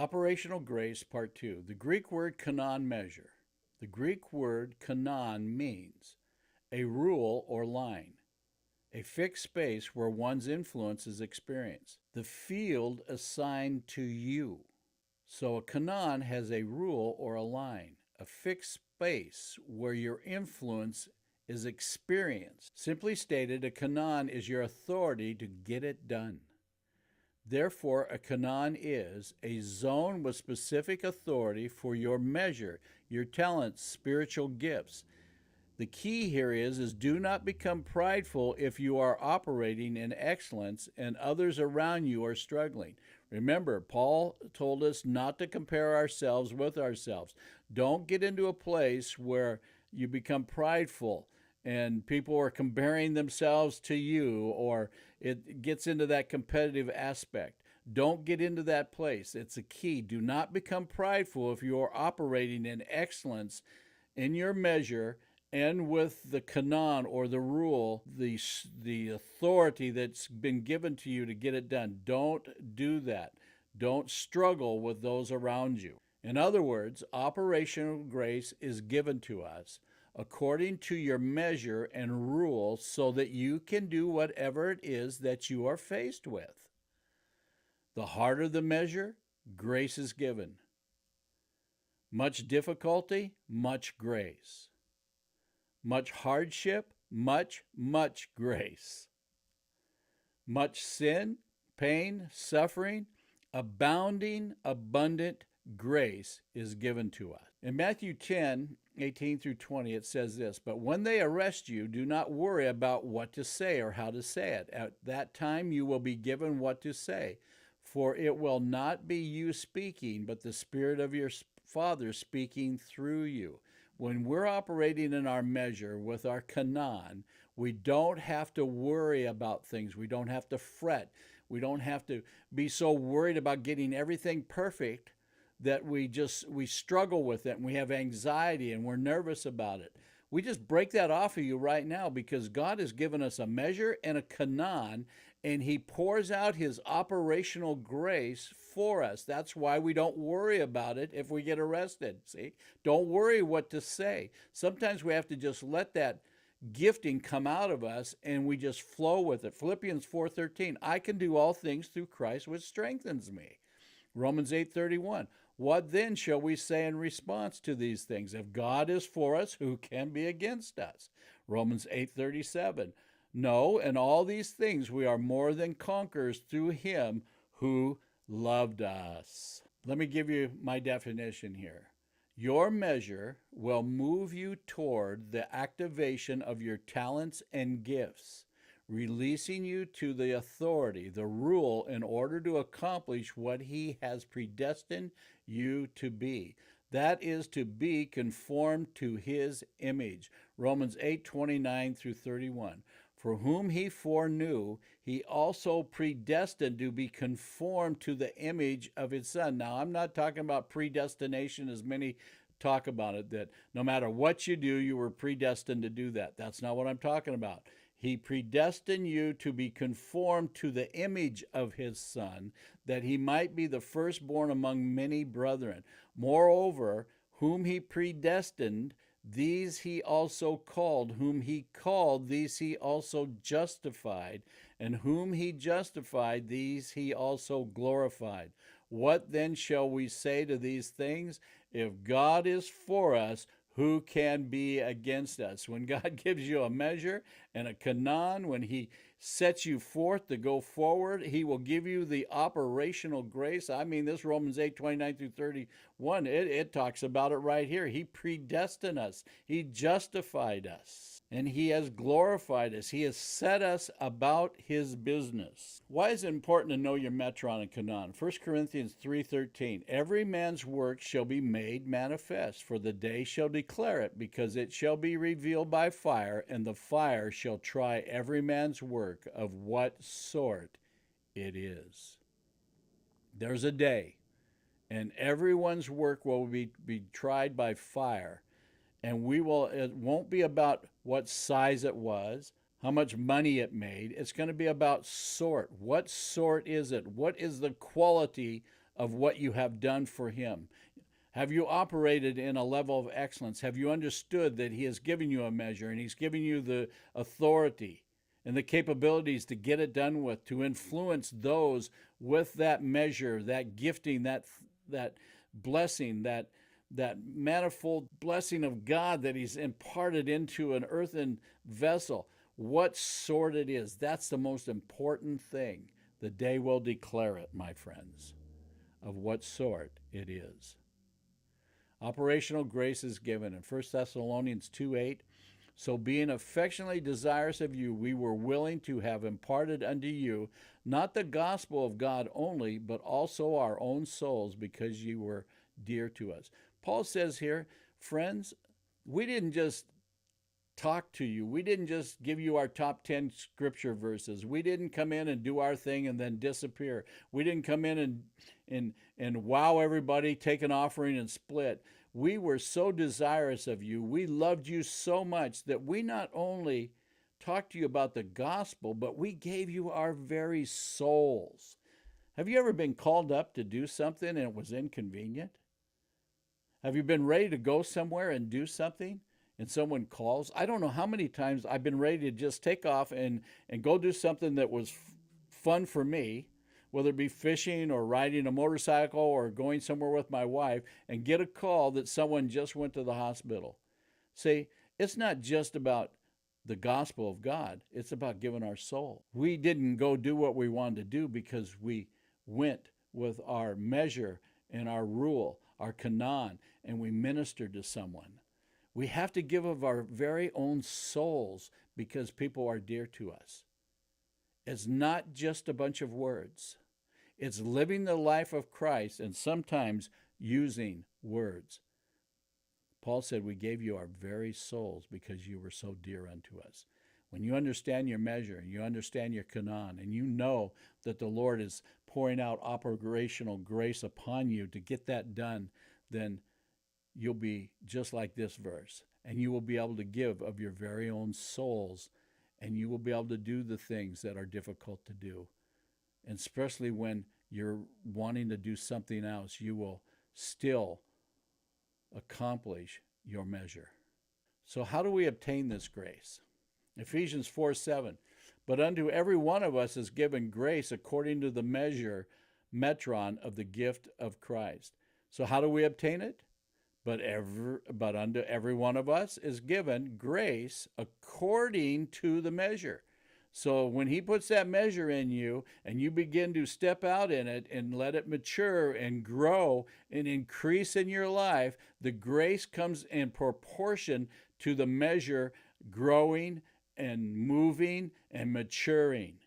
Operational Grace, Part 2. The Greek word kanon, measure. The Greek word kanon means a rule or line, a fixed space where one's influence is experienced, the field assigned to you. So a kanon has a rule or a line, a fixed space where your influence is experienced. Simply stated, a kanon is your authority to get it done. Therefore, a kanon is a zone with specific authority for your measure, your talents, spiritual gifts. The key here is do not become prideful if you are operating in excellence and others around you are struggling. Remember, Paul told us not to compare ourselves with ourselves. Don't get into a place where you become prideful and people are comparing themselves to you, or it gets into that competitive aspect. Don't get into that place. It's a key. Do not become prideful if you are operating in excellence in your measure and with the kanon or the rule, the authority that's been given to you to get it done. Don't do that. Don't struggle with those around you. In other words, operational grace is given to us according to your measure and rule so that you can do whatever it is that you are faced with. The harder the measure, grace is given. Much difficulty, much grace. Much hardship, much grace. Much sin, pain, suffering, abounding, abundant grace is given to us. In Matthew 10:18 through 20, it says this, "But when they arrest you, do not worry about what to say or how to say it. At that time you will be given what to say, for it will not be you speaking, but the Spirit of your Father speaking through you." When we're operating in our measure with our kanon, we don't have to worry about things. We don't have to fret. We don't have to be so worried about getting everything perfect that we struggle with it and we have anxiety and we're nervous about it. We just break that off of you right now because God has given us a measure and a kanon, and He pours out His operational grace for us. That's why we don't worry about it if we get arrested. See? Don't worry what to say. Sometimes we have to just let that gifting come out of us and we just flow with it. Philippians 4:13, "I can do all things through Christ which strengthens me." Romans 8:31, "What then shall we say in response to these things? If God is for us, who can be against us?" Romans 8:37, "No, in all these things we are more than conquerors through Him who loved us." Let me give you my definition here. Your measure will move you toward the activation of your talents and gifts, releasing you to the authority, the rule, in order to accomplish what He has predestined you to be. That is to be conformed to His image. Romans 8:29 through 31. "For whom He foreknew, He also predestined to be conformed to the image of His Son." Now, I'm not talking about predestination as many talk about it, that no matter what you do, you were predestined to do that. That's not what I'm talking about. He predestined you to be conformed to the image of His Son, that He might be the firstborn among many brethren. Moreover, whom He predestined, these He also called. Whom He called, these He also justified. And whom He justified, these He also glorified. What then shall we say to these things? If God is for us, who can be against us? When God gives you a measure and a kanon, when He sets you forth to go forward, He will give you the operational grace. I mean, this Romans 8:29 through 31, it talks about it right here. He predestined us. He justified us. And He has glorified us. He has set us about His business. Why is it important to know your metron and kanon? 1 Corinthians 3:13, "Every man's work shall be made manifest, for the day shall declare it, because it shall be revealed by fire, and the fire shall try every man's work of what sort it is." There's a day, and everyone's work will be tried by fire. And it won't be about what size it was, how much money it made. It's going to be about sort. What sort is it? What is the quality of what you have done for him? Have you operated in a level of excellence? Have you understood that he has given you a measure and he's given you the authority and the capabilities to get it done with, to influence those with that measure, that gifting, that blessing, that manifold blessing of God that he's imparted into an earthen vessel? What sort it is, that's the most important thing. The day will declare it, my friends, of what sort it is. Operational grace is given in 1 Thessalonians 2:8. So being affectionately desirous of you, we were willing to have imparted unto you not the gospel of God only, but also our own souls, because you were dear to us. Paul says here, friends, we didn't just talk to you. We didn't just give you our top 10 scripture verses. We didn't come in and do our thing and then disappear. We didn't come in and wow everybody, take an offering and split. We were so desirous of you. We loved you so much that we not only talked to you about the gospel, but we gave you our very souls. Have you ever been called up to do something and it was inconvenient? Have you been ready to go somewhere and do something and someone calls? I don't know how many times I've been ready to just take off and go do something that was fun for me, whether it be fishing or riding a motorcycle or going somewhere with my wife, and get a call that someone just went to the hospital. See, it's not just about the gospel of God. It's about giving our soul. We didn't go do what we wanted to do because we went with our measure and our rule, our Kanon, and we ministered to someone. We have to give of our very own souls because people are dear to us. It's not just a bunch of words. It's living the life of Christ and sometimes using words. Paul said, we gave you our very souls because you were so dear unto us. When you understand your measure and you understand your Kanon and you know that the Lord is pouring out operational grace upon you to get that done, then you'll be just like this verse, and you will be able to give of your very own souls, and you will be able to do the things that are difficult to do. And especially when you're wanting to do something else, you will still accomplish your measure. So how do we obtain this grace? Ephesians 4:7, but unto every one of us is given grace according to the measure, metron, of the gift of Christ. So how do we obtain it? But unto every one of us is given grace according to the measure. So when he puts that measure in you and you begin to step out in it and let it mature and grow and increase in your life, the grace comes in proportion to the measure growing and moving and maturing.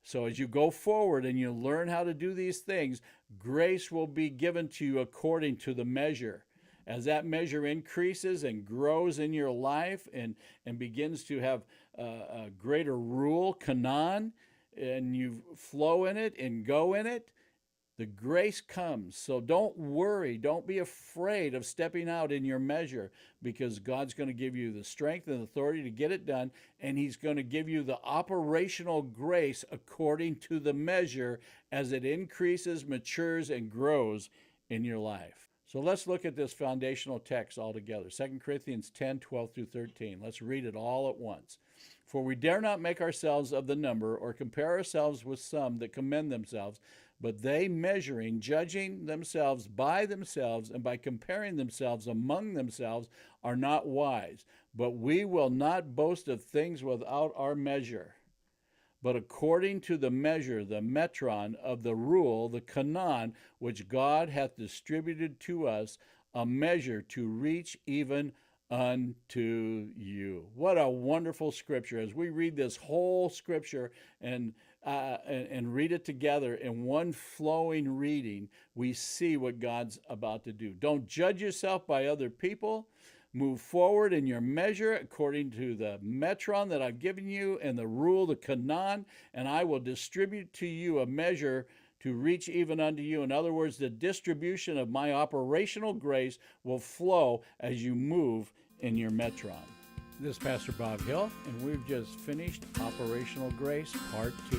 So as you go forward and you learn how to do these things, grace will be given to you according to the measure. As that measure increases and grows in your life and begins to have a greater rule, Kanon, and you flow in it and go in it, the grace comes. So don't worry. Don't be afraid of stepping out in your measure, because God's going to give you the strength and authority to get it done, and he's going to give you the operational grace according to the measure as it increases, matures, and grows in your life. So let's look at this foundational text all together. 2 Corinthians 10:12 through 13. Let's read it all at once. For we dare not make ourselves of the number or compare ourselves with some that commend themselves, but they measuring, judging themselves by themselves, and by comparing themselves among themselves, are not wise. But we will not boast of things without our measure, but according to the measure, the metron, of the rule, the Kanon, which God hath distributed to us, a measure to reach even unto you. What a wonderful scripture. As we read this whole scripture and read it together in one flowing reading, we see what God's about to do. Don't judge yourself by other people. Move forward in your measure according to the metron that I've given you and the rule, the Kanon, and I will distribute to you a measure to reach even unto you. In other words, the distribution of my operational grace will flow as you move in your metron. This is Pastor Bob Hill, and we've just finished Operational Grace Part 2.